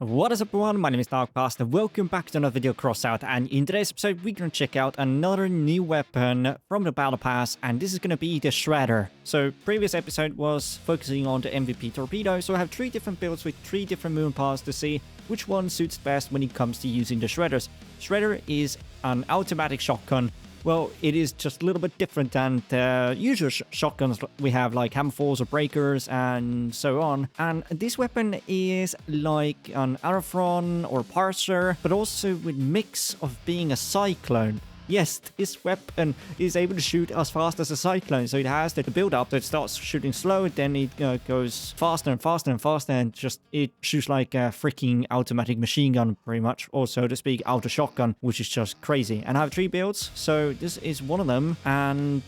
What is up everyone, my name is Darkpast and welcome back to another video Crossout, and in today's episode we're going to check out another new weapon from the Battle Pass, and this is going to be the Shredder. So previous episode was focusing on the MVP Torpedo, so I have 3 different builds with 3 different moon paths to see which one suits best when it comes to using the Shredders. Shredder is an automatic shotgun. Well, it is just a little bit different than the usual shotguns we have, like hammerfalls or breakers and so on. And this weapon is like an Arathron or Parser, but also with mix of being a cyclone. Yes, this weapon is able to shoot as fast as a cyclone, so it has the build up. So it starts shooting slow, then it goes faster and faster and faster, and just it shoots like a freaking automatic machine gun, pretty much, or so to speak, auto shotgun, which is just crazy. And I have 3 builds, so this is one of them, and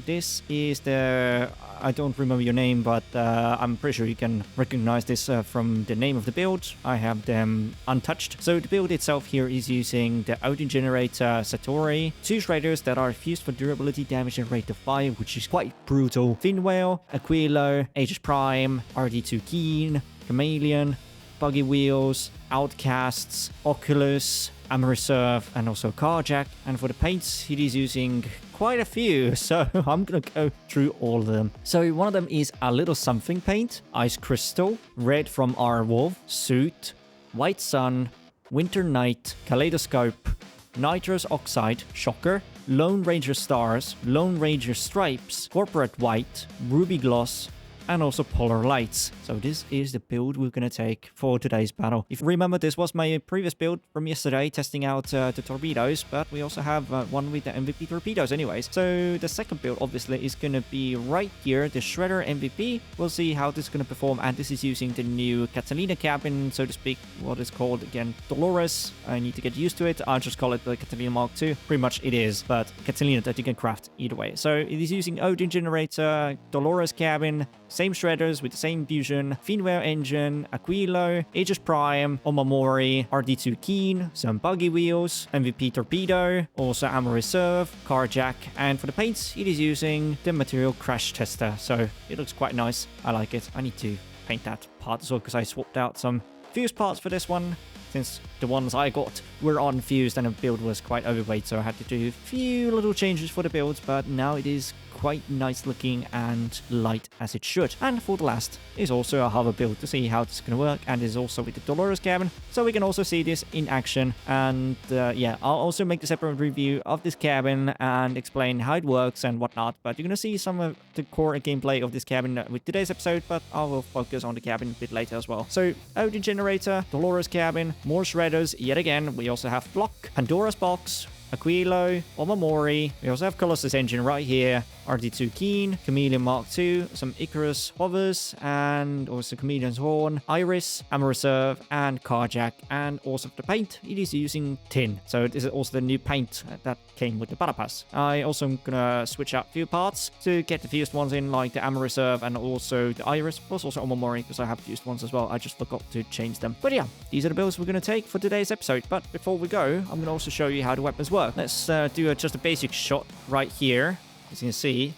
this is the... I don't remember your name, but I'm pretty sure you can recognize this from the name of the build. I have them untouched. So the build itself here is using the Odin Generator Satori, 2 Shredders that are fused for durability, damage, and rate of fire, which is quite brutal. Fin Whale, Aquilo, Aegis Prime, RD2 Keen, Chameleon, Buggy Wheels, Outcasts, Oculus, Ammo Reserve, and also Carjack. And for the paints, it is using quite a few, so I'm gonna go through all of them. So one of them is a little something paint, Ice Crystal, red from our Wolf, Suit, White Sun, Winter Night, Kaleidoscope, Nitrous Oxide, Shocker, Lone Ranger Stars, Lone Ranger Stripes, Corporate White, Ruby Gloss, and also Polar Lights. So this is the build we're going to take for today's battle. If you remember, this was my previous build from yesterday, testing out the torpedoes, but we also have one with the MVP torpedoes anyways. So the second build obviously is going to be right here, the Shredder MVP. We'll see how this is going to perform, and this is using the new Catalina cabin, so to speak, what is called again, Dolores. I need to get used to it. I'll just call it the Catalina Mark II. Pretty much it is, but Catalina that you can craft either way. So it is using Odin Generator, Dolores cabin, same Shredders with the same fusion, Finware engine, Aquilo, Aegis Prime, Omamori, RD2 Keen, some Buggy Wheels, MVP Torpedo, also Ammo Reserve, Carjack, and for the paints, it is using the Material Crash Tester, so it looks quite nice. I like it. I need to paint that part as well because I swapped out some fuse parts for this one, since the ones I got were unfused and the build was quite overweight, so I had to do a few little changes for the builds, but now it is quite nice looking and light as it should. And for the last is also a hover build to see how this is going to work, and is also with the Dolores cabin, so we can also see this in action. And yeah, I'll also make a separate review of this cabin and explain how it works and whatnot, but you're going to see some of the core gameplay of this cabin with today's episode, but I will focus on the cabin a bit later as well. So Odin Generator, Dolores cabin, more Shredders yet again. We also have Block, Pandora's Box, Aquilo, Omamori. We also have Colossus engine right here, RD2 Keen, Chameleon Mark II, some Icarus hovers, and also Chameleon's Horn, Iris, Ammo Reserve, and Carjack. And also for the paint, it is using tin. So this is also the new paint that came with the Battle Pass. I also am gonna switch out a few parts to get the fused ones in, like the Ammo Reserve and also the Iris, plus also Omamori, because I have fused ones as well. I just forgot to change them. But yeah, these are the builds we're gonna take for today's episode. But before we go, I'm gonna also show you how the weapons work. Let's do just a basic shot right here. As you can see,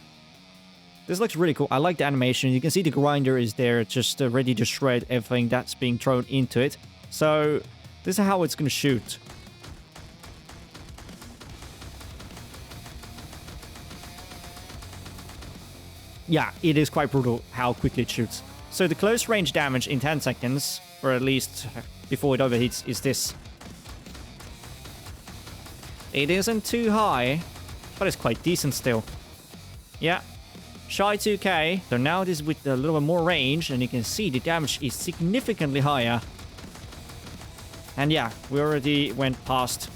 this looks really cool. I like the animation. You can see the grinder is there, just ready to shred everything that's being thrown into it. So this is how it's going to shoot. Yeah, it is quite brutal how quickly it shoots. So the close range damage in 10 seconds, or at least before it overheats, is this. It isn't too high, but it's quite decent still. Yeah, shy 2k. So now it is with a little bit more range, and you can see the damage is significantly higher. And yeah, we already went past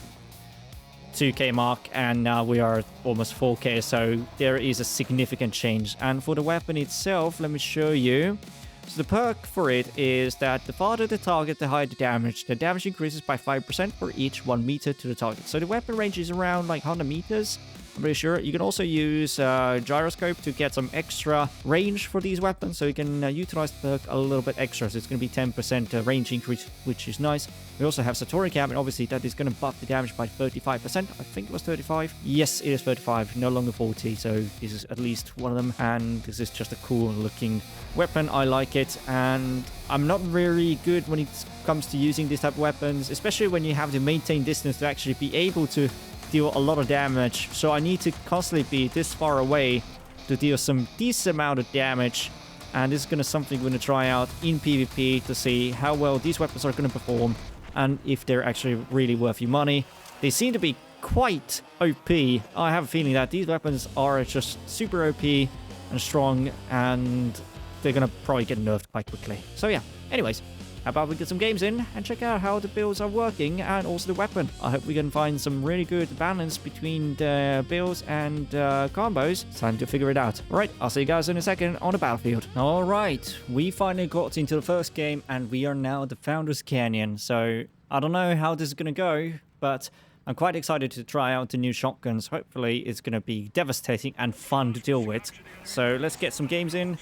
2k mark, and now we are almost 4k, so there is a significant change. And for the weapon itself, let me show you. So the perk for it is that the farther the target, the higher the damage. The damage increases by 5% for each 1 meter to the target. So the weapon range is around like 100 meters. I'm pretty sure. You can also use gyroscope to get some extra range for these weapons, so you can utilize the perk a little bit extra. So it's going to be 10% range increase, which is nice. We also have Satori cap, and obviously that is going to buff the damage by 35%. I think it was 35. Yes, it is 35, no longer 40. So this is at least one of them, and this is just a cool looking weapon. I like it, and I'm not very good when it comes to using these type of weapons, especially when you have to maintain distance to actually be able to deal a lot of damage. So I need to constantly be this far away to deal some decent amount of damage, and this is going to something we're going to try out in PvP to see how well these weapons are going to perform and if they're actually really worth your money. They seem to be quite OP. I have a feeling that these weapons are just super OP and strong, and they're going to probably get nerfed quite quickly. So yeah, anyways, how about we get some games in and check out how the builds are working and also the weapon. I hope we can find some really good balance between the builds and combos. It's time to figure it out. Alright, I'll see you guys in a second on the battlefield. Alright, we finally got into the first game and we are now at the Founders Canyon. So I don't know how this is going to go, but I'm quite excited to try out the new shotguns. Hopefully it's going to be devastating and fun to deal with. So let's get some games in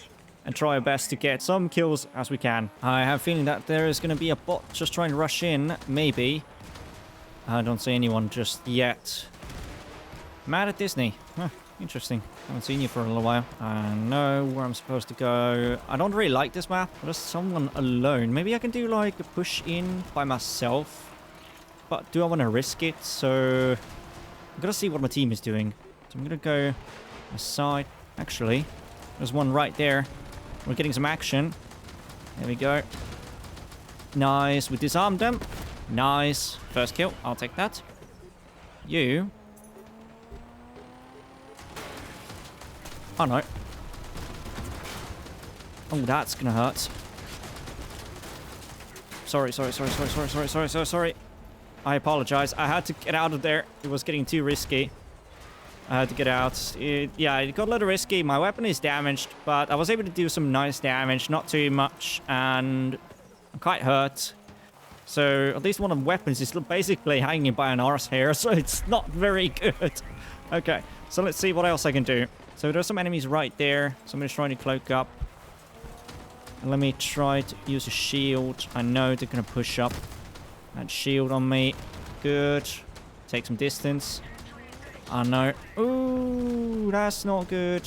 and try our best to get some kills as we can. I have a feeling that there is going to be a bot just trying to rush in, maybe. I don't see anyone just yet. Mad at Disney. Huh, interesting. Haven't seen you for a little while. I know where I'm supposed to go. I don't really like this map. There's someone alone. Maybe I can do like a push in by myself. But do I want to risk it? So I'm going to see what my team is doing. So I'm going to go aside. Actually, there's one right there. We're getting some action. There we go. Nice. We disarmed them. Nice. First kill. I'll take that. You. Oh, no. Oh, that's gonna hurt. Sorry. I apologize. I had to get out of there. It was getting too risky. I had to get out. Yeah, it got a little risky. My weapon is damaged, but I was able to do some nice damage. Not too much, and I'm quite hurt. So at least one of the weapons is basically hanging by an arse hair, so it's not very good. Okay, so let's see what else I can do. So there's some enemies right there. Somebody's trying to cloak up. And let me try to use a shield. I know they're going to push up. That shield on me. Good. Take some distance. Oh no. Ooh, that's not good.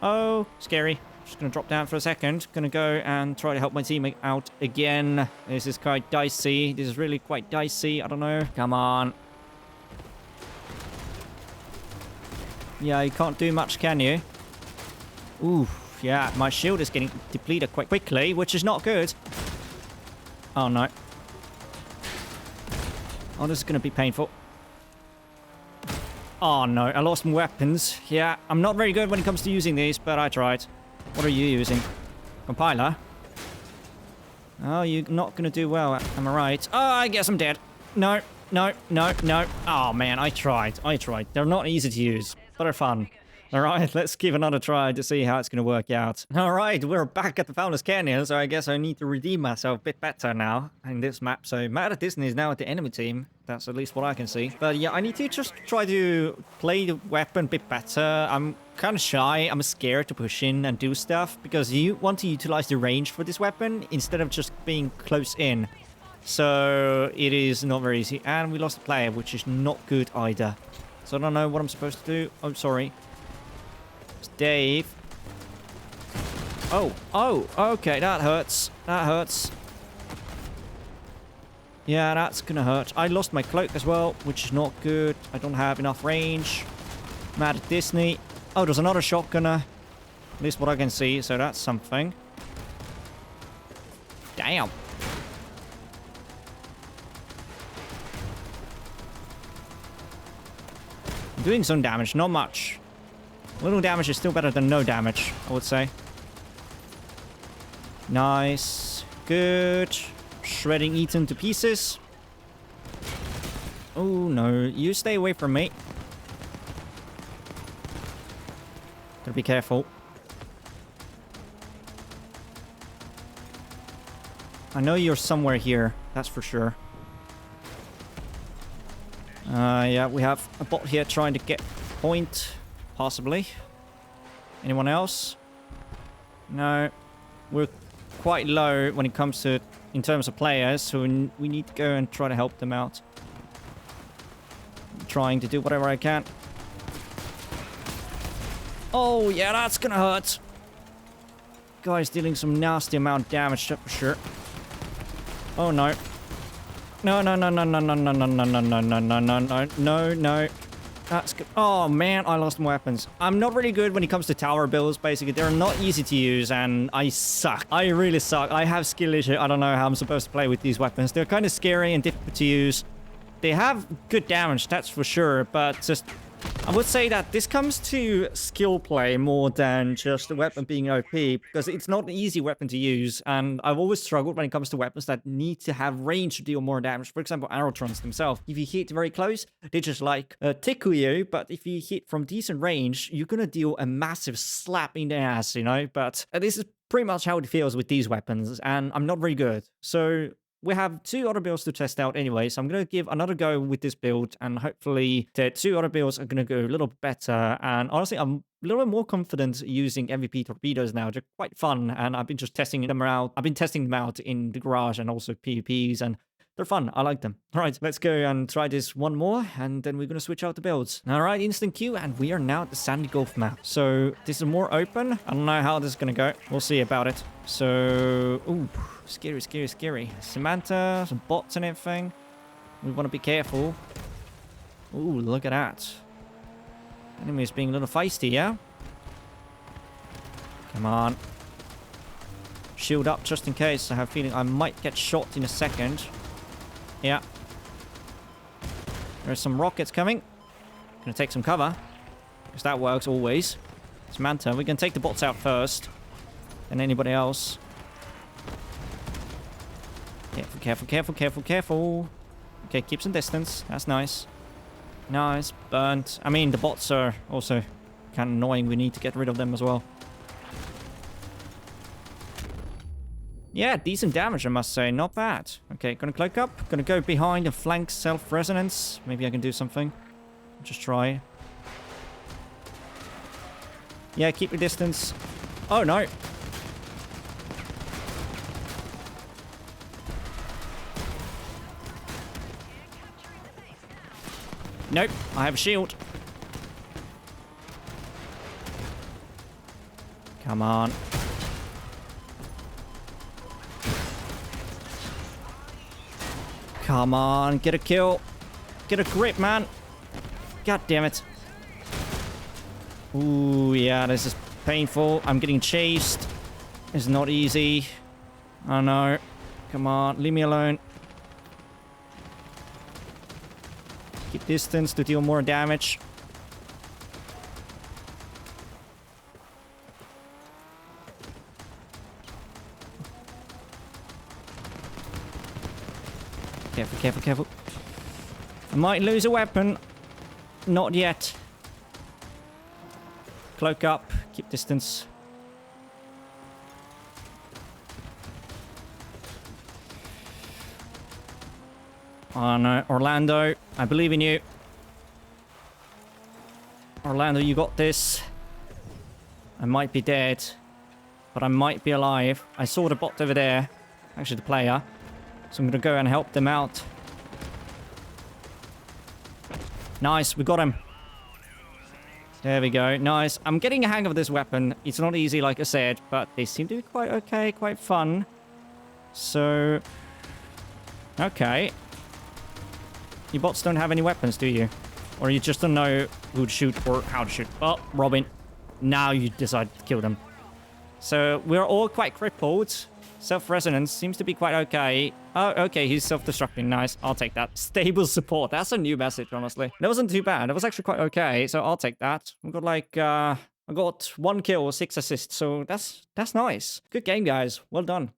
Oh, scary. Just gonna drop down for a second. Gonna go and try to help my teammate out again. This is quite dicey. This is really quite dicey. I don't know. Come on. Yeah, you can't do much, can you? Ooh, yeah. My shield is getting depleted quite quickly, which is not good. Oh no. Oh, this is gonna be painful. Oh no, I lost my weapons. Yeah, I'm not very good when it comes to using these, but I tried. What are you using? Compiler? Oh, you're not going to do well, am I right? Oh, I guess I'm dead. No. Oh man, I tried. They're not easy to use, but they're fun. Alright, let's give another try to see how it's going to work out. Alright, we're back at the Founders Canyon, so I guess I need to redeem myself a bit better now in this map. So Mad at Disney is now at the enemy team. That's at least what I can see. But yeah, I need to just try to play the weapon a bit better. I'm kind of shy. I'm scared to push in and do stuff because you want to utilize the range for this weapon instead of just being close in. So it is not very easy. And we lost a player, which is not good either. So I don't know what I'm supposed to do. Oh, sorry. It's Dave. Oh, okay, that hurts. Yeah, that's gonna hurt. I lost my cloak as well, which is not good. I don't have enough range. Mad at Disney. Oh, there's another shotgunner. At least what I can see, so that's something. Damn. I'm doing some damage, not much. Little damage is still better than no damage, I would say. Nice. Good. Shredding Ethan to pieces. Oh no, you stay away from me. Gotta be careful. I know you're somewhere here, that's for sure. Yeah, we have a bot here trying to get point, possibly. Anyone else? No. We're quite low when it comes to, in terms of players, so we need to go and try to help them out. I'm trying to do whatever I can. Oh, yeah, that's gonna hurt. Guy's dealing some nasty amount of damage, for sure. Oh, no. No, no, no, no, no, no, no, no, no, no, no, no, no, no, no, no, no. That's good. Oh, man, I lost my weapons. I'm not really good when it comes to tower builds, basically. They're not easy to use, and I suck. I really suck. I have skill issue. I don't know how I'm supposed to play with these weapons. They're kind of scary and difficult to use. They have good damage, that's for sure, but just... I would say that this comes to skill play more than just the weapon being OP, because it's not an easy weapon to use, and I've always struggled when it comes to weapons that need to have range to deal more damage. For example, Aerotrons themselves. If you hit very close, they just like tickle you, but if you hit from decent range, you're gonna deal a massive slap in the ass, you know? But this is pretty much how it feels with these weapons, and I'm not very good. So... we have 2 other builds to test out anyway, so I'm going to give another go with this build, and hopefully the 2 other builds are going to go a little better. And honestly, I'm a little bit more confident using MVP torpedoes now. They're quite fun, and I've been just testing them out. I've been testing them out in the garage and also PvPs, and they're fun. I like them. All right, let's go and try this one more, and then we're going to switch out the builds. All right, instant queue, and we are now at the Sandy Gulf map. So this is more open. I don't know how this is going to go. We'll see about it. So, ooh, scary, scary, scary. Samantha, some bots and everything. We want to be careful. Ooh, look at that. Enemy is being a little feisty, yeah? Come on. Shield up just in case. I have a feeling I might get shot in a second. Yeah. There's some rockets coming. Gonna take some cover. Because that works always. Samantha, we can take the bots out first. And anybody else. Careful, careful, careful, careful, careful. Okay, keep some distance. That's nice. Nice. Burnt. I mean, the bots are also kind of annoying. We need to get rid of them as well. Yeah, decent damage, I must say. Not bad. Okay, gonna cloak up. Gonna go behind and flank self-resonance. Maybe I can do something. Just try. Yeah, keep your distance. Oh, no. Nope, I have a shield. Come on. Come on, get a kill. Get a grip, man. God damn it. Ooh, yeah, this is painful. I'm getting chased. It's not easy. Oh, no. Come on, leave me alone. Keep distance to deal more damage. Careful, careful, careful. I might lose a weapon. Not yet. Cloak up. Keep distance. Oh no, Orlando. I believe in you. Orlando, you got this. I might be dead. But I might be alive. I saw the bot over there. Actually, the player. So I'm going to go and help them out. Nice, we got him. There we go, nice. I'm getting a hang of this weapon. It's not easy, like I said, but they seem to be quite okay, quite fun. So... okay. You bots don't have any weapons, do you? Or you just don't know who to shoot or how to shoot. Oh, Robin. Now you decide to kill them. So we're all quite crippled. Self-resonance seems to be quite okay. Oh, okay, he's self-destructing. Nice, I'll take that. Stable support. That's a new message, honestly. That wasn't too bad. That was actually quite okay, so I'll take that. We got like, I got 1 kill, 6 assists, so that's nice. Good game, guys. Well done.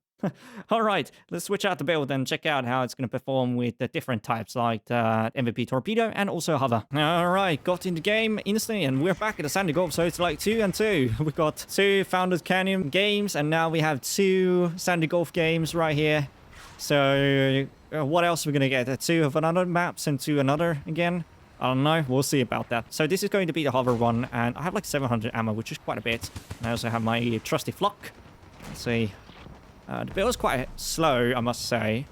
All right, let's switch out the build and check out how it's going to perform with the different types like MVP Torpedo and also Hover. All right, got in the game instantly and we're back at the Sandy Gulf, so it's like 2 and 2. We've got 2 Founders Canyon games and now we have 2 Sandy Gulf games right here. So what else are we going to get? 2 of another maps and 2 another again? I don't know. We'll see about that. So this is going to be the hover one, and I have like 700 ammo, which is quite a bit. And I also have my trusty flock. Let's see. The build is quite slow, I must say.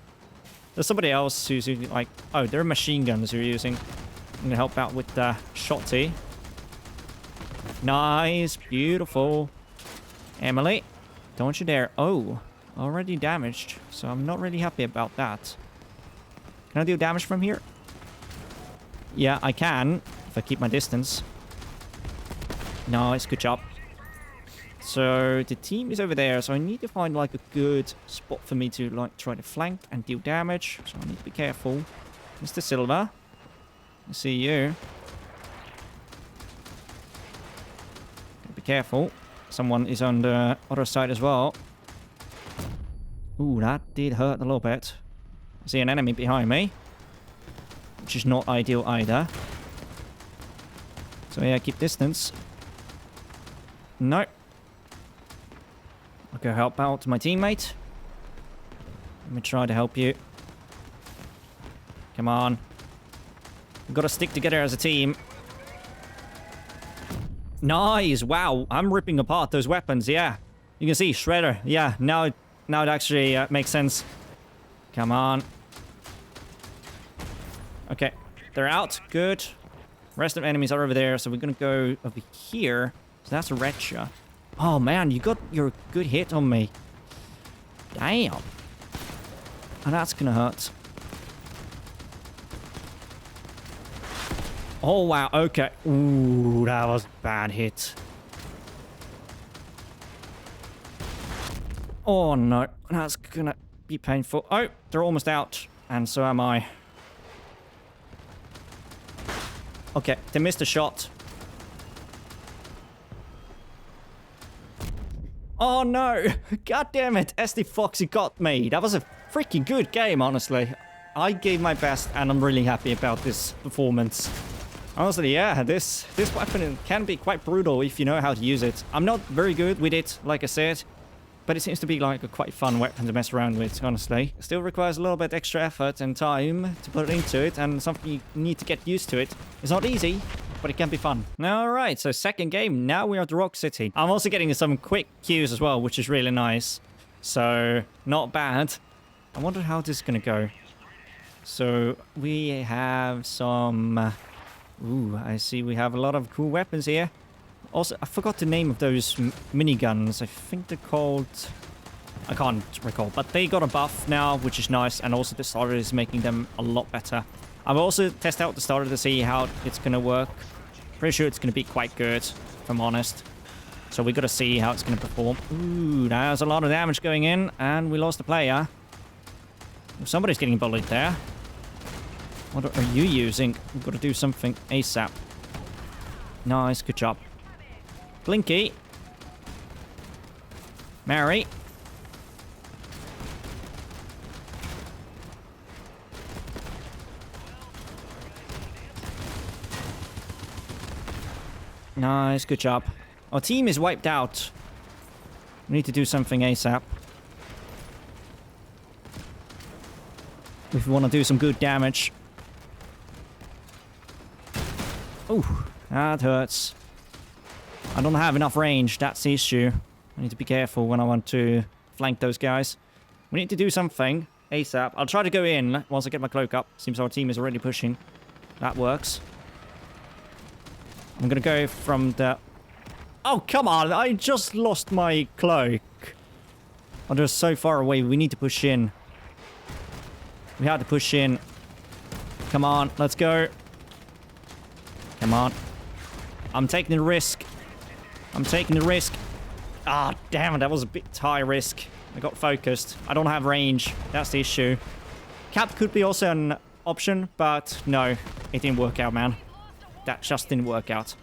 There's somebody else who's using, like... Oh, they're machine guns you're using. I'm going to help out with the shotty. Nice. Beautiful. Emily, don't you dare. Oh, already damaged. So I'm not really happy about that. Can I do damage from here? Yeah, I can. If I keep my distance. Nice. Good job. So the team is over there. So I need to find like a good spot for me to like try to flank and deal damage. So I need to be careful. Mr. Silver. I see you. Be careful. Someone is on the other side as well. Ooh, that did hurt a little bit. I see an enemy behind me. Which is not ideal either. So yeah, keep distance. No. I'll go help out my teammate. Let me try to help you. Come on. We've got to stick together as a team. Nice. Wow. I'm ripping apart those weapons. Yeah. You can see Shredder. Yeah. Now it actually makes sense. Come on. Okay. They're out. Good. Rest of enemies are over there. So we're going to go over here. So that's a red shot. Oh, man. You got your good hit on me. Damn. Oh, that's going to hurt. Oh, wow. Okay. Ooh, that was a bad hit. Oh, no. That's gonna be painful. Oh, they're almost out. And so am I. Okay, they missed a shot. Oh, no. God damn it. SD Foxy got me. That was a freaking good game, honestly. I gave my best, and I'm really happy about this performance. Honestly, yeah, this weapon can be quite brutal if you know how to use it. I'm not very good with it, like I said, but it seems to be like a quite fun weapon to mess around with, honestly. It still requires a little bit extra effort and time to put into it, and something you need to get used to it. It's not easy, but it can be fun. Alright, so second game. Now we're at the Rock City. I'm also getting some quick queues as well, which is really nice. So, not bad. I wonder how this is going to go. So, we have some... Ooh, I see we have a lot of cool weapons here. Also, I forgot the name of those miniguns. I think they're called... I can't recall, but they got a buff now, which is nice, and also the starter is making them a lot better. I've also tested out the starter to see how it's going to work. Pretty sure it's going to be quite good, if I'm honest. So we got to see how it's going to perform. Ooh, there's a lot of damage going in, and we lost a player. Somebody's getting bullied there. What are you using? We've got to do something ASAP. Nice, good job. Blinky. Mary. Nice, good job. Our team is wiped out. We need to do something ASAP. If we want to do some good damage. Ooh, that hurts. I don't have enough range, that's the issue. I need to be careful when I want to flank those guys. We need to do something ASAP. I'll try to go in once I get my cloak up. Seems our team is already pushing. That works. I'm gonna go from the... Oh, come on! I just lost my cloak. Oh, they're so far away. We need to push in. We have to push in. Come on, let's go. Come on. I'm taking the risk. I'm taking the risk. Ah, damn it. That was a bit high risk. I got focused. I don't have range. That's the issue. Cap could be also an option, but no. It didn't work out, man. That just didn't work out.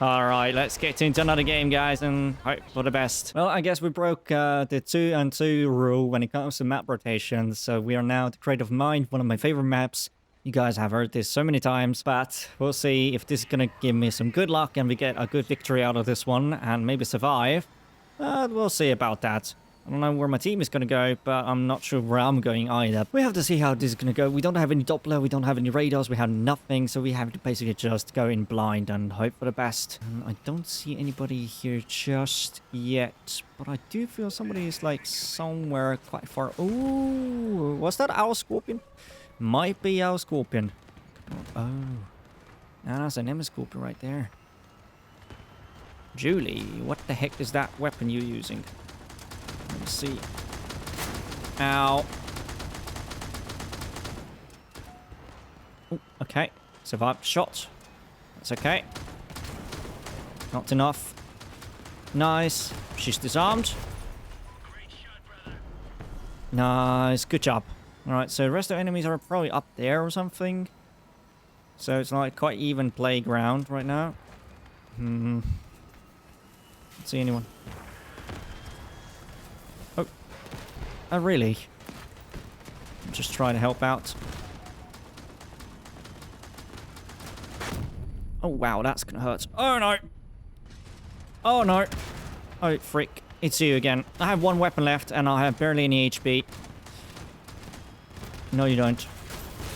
Alright, let's get into another game, guys, and hope for the best. Well, I guess we broke the 2-on-2 rule when it comes to map rotations, so we are now at Creative Mind, one of my favorite maps. You guys have heard this so many times, but we'll see if this is gonna give me some good luck and we get a good victory out of this one and maybe survive. We'll see about that. I don't know where my team is going to go, but I'm not sure where I'm going either. We have to see how this is going to go. We don't have any Doppler, we don't have any radars, we have nothing, so we have to basically just go in blind and hope for the best. And I don't see anybody here just yet, but I do feel somebody is like somewhere quite far. Ooh, was that our Scorpion? Might be our Scorpion. Oh, now that's an Emma Scorpion right there. Julie, what the heck is that weapon you're using? Let's see. Ow. Ooh, okay. Survived shot. That's okay. Not enough. Nice. She's disarmed. Nice. Good job. Alright, so the rest of the enemies are probably up there or something. So it's like quite even playground right now. Don't see anyone. Oh, really? Just try to help out. Oh, wow, that's gonna hurt. Oh, no! Oh, no! Oh, frick. It's you again. I have one weapon left, and I have barely any HP. No, you don't.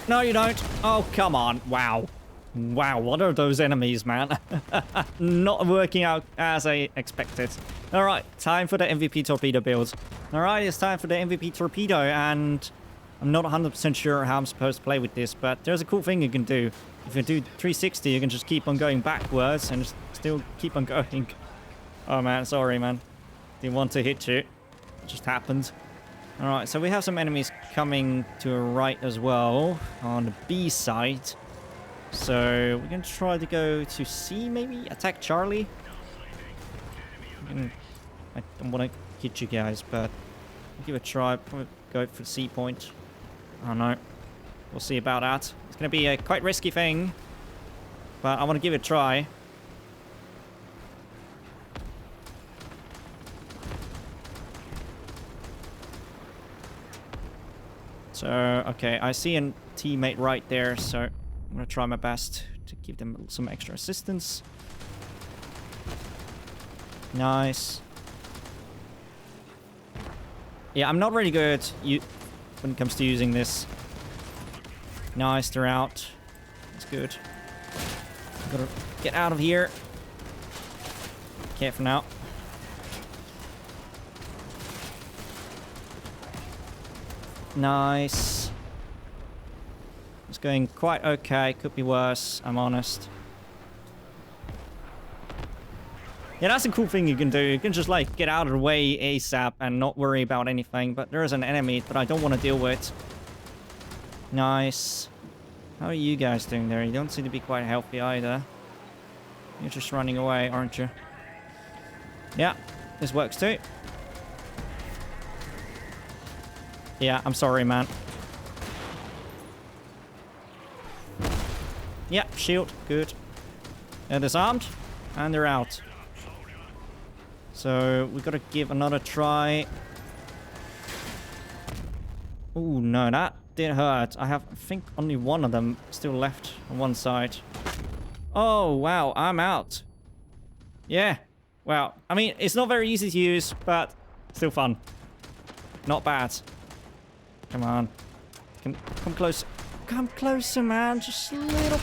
No, you don't! Oh, come on. Wow. Wow, what are those enemies, man? Not working out as I expected. Alright, time for the MVP Torpedo build. Alright, it's time for the MVP Torpedo, and I'm not 100% sure how I'm supposed to play with this, but there's a cool thing you can do. If you do 360, you can just keep on going backwards and still keep on going. Oh man, sorry man. Didn't want to hit you. It just happened. Alright, so we have some enemies coming to our right as well, on the B side. So we're going to try to go to C, maybe? Attack Charlie? I don't want to hit you guys, but I'll give it a try. Probably go for the C point. I don't know. We'll see about that. It's going to be a quite risky thing, but I want to give it a try. So, okay, I see a teammate right there, so I'm going to try my best to give them some extra assistance. Nice. Yeah, I'm not really good when it comes to using this. Nice, they're out. That's good. Gotta get out of here. Careful now. Nice. It's going quite okay. Could be worse, I'm honest. Yeah, that's a cool thing you can do. You can just, like, get out of the way ASAP and not worry about anything. But there is an enemy that I don't want to deal with. Nice. How are you guys doing there? You don't seem to be quite healthy either. You're just running away, aren't you? Yeah, this works too. Yeah, I'm sorry, man. Yeah, shield. Good. They're disarmed. And they're out. So, we gotta give another try. Oh no, that did hurt. I think only one of them still left on one side. Oh, wow, I'm out. Yeah. Wow. I mean, it's not very easy to use, but still fun. Not bad. Come on. Come close. Come closer, man. Just a little...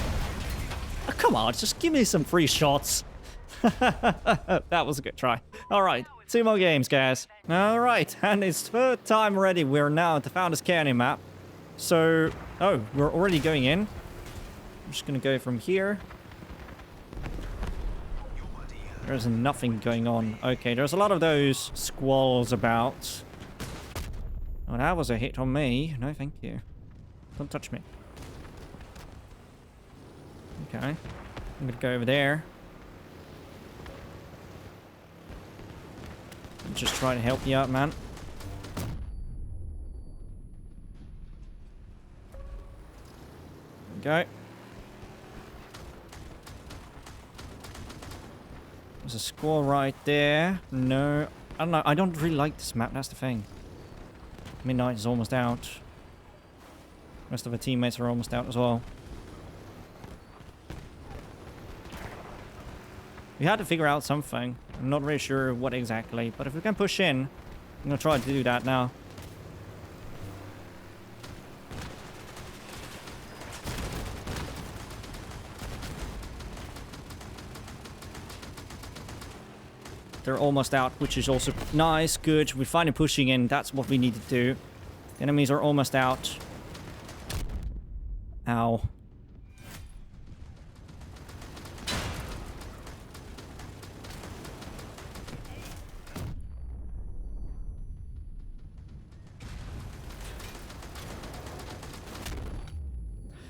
Oh, come on, just give me some free shots. That was a good try. Alright, 2 more games, guys. Alright, and it's third time already. We're now at the Founders Canyon map. So, oh, we're already going in. I'm just gonna go from here. There's nothing going on. Okay, there's a lot of those squalls about. Oh, that was a hit on me. No, thank you. Don't touch me. Okay. I'm gonna go over there. Just try to help you out, man. There we go. There's a squall right there. No. I don't know. I don't really like this map. That's the thing. Midnight is almost out. Rest of the teammates are almost out as well. We had to figure out something. I'm not really sure what exactly, but if we can push in, I'm gonna try to do that now. They're almost out, which is also nice, good. We're finally pushing in. That's what we need to do. The enemies are almost out. Ow.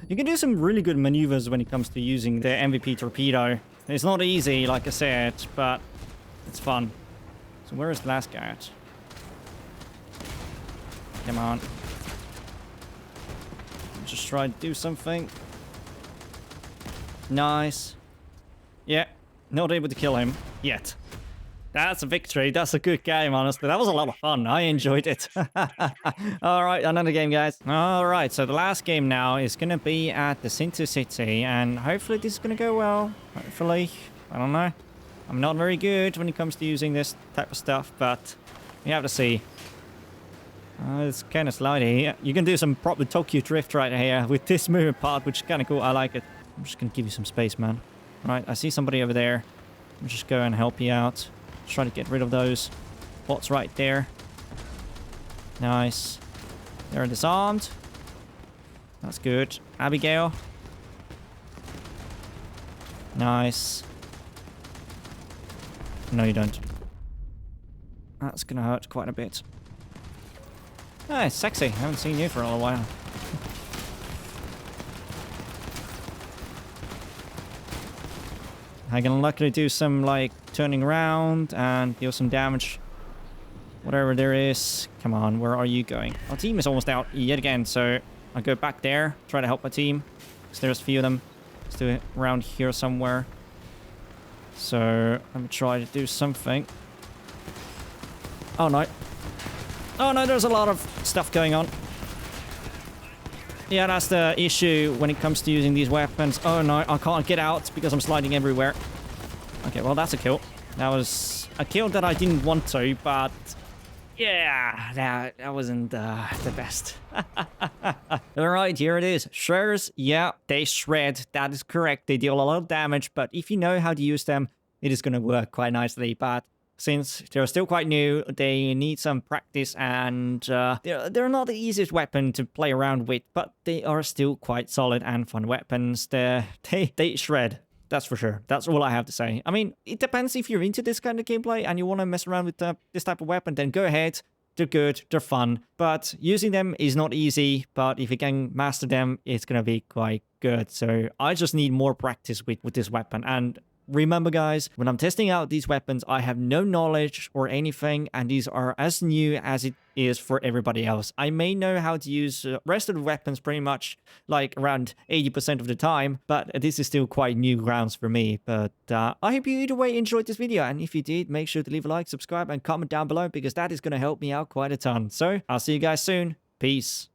You can do some really good maneuvers when it comes to using the MVP torpedo. It's not easy, like I said, but it's fun. So where is the last guy at? Come on. Just try to do something. Nice. Yeah, not able to kill him yet. That's a victory. That's a good game, honestly. That was a lot of fun. I enjoyed it. All right, another game, guys. All right, so the last game now is going to be at the Sinto City, and hopefully this is going to go well. Hopefully. I don't know. I'm not very good when it comes to using this type of stuff, but you have to see. It's kind of slidey. You can do some proper Tokyo Drift right here with this movement part, which is kind of cool. I like it. I'm just going to give you some space, man. All right, I see somebody over there. I'll just go and help you out. Try to get rid of those bots right there. Nice. They're disarmed. That's good. Abigail. Nice. No, you don't. That's gonna hurt quite a bit. Ah, it's sexy. I haven't seen you for a little while. I can luckily do some, like, turning around and deal some damage. Whatever there is. Come on, where are you going? Our team is almost out yet again, so I'll go back there, try to help my team. Because there's a few of them. Still around here somewhere. So, let me try to do something. Oh, no. Oh, no, there's a lot of stuff going on. Yeah, that's the issue when it comes to using these weapons. Oh, no, I can't get out because I'm sliding everywhere. Okay, well, that's a kill. That was a kill that I didn't want to, but... yeah, that wasn't the best. Alright, here it is. Shredders, yeah, they shred. That is correct. They deal a lot of damage, but if you know how to use them, it is going to work quite nicely. But since they're still quite new, they need some practice, and they're not the easiest weapon to play around with, but they are still quite solid and fun weapons. They shred. That's for sure. That's all I have to say. I mean, it depends if you're into this kind of gameplay and you want to mess around with this type of weapon, then go ahead. They're good, they're fun, but using them is not easy, but if you can master them, it's going to be quite good. So I just need more practice with this weapon. And remember, guys, when I'm testing out these weapons, I have no knowledge or anything, and these are as new as it is for everybody else. I may know how to use the rest of the weapons pretty much like around 80% of the time, but this is still quite new grounds for me. But I hope you either way enjoyed this video, and if you did, make sure to leave a like, subscribe, and comment down below, because that is going to help me out quite a ton. So I'll see you guys soon. Peace.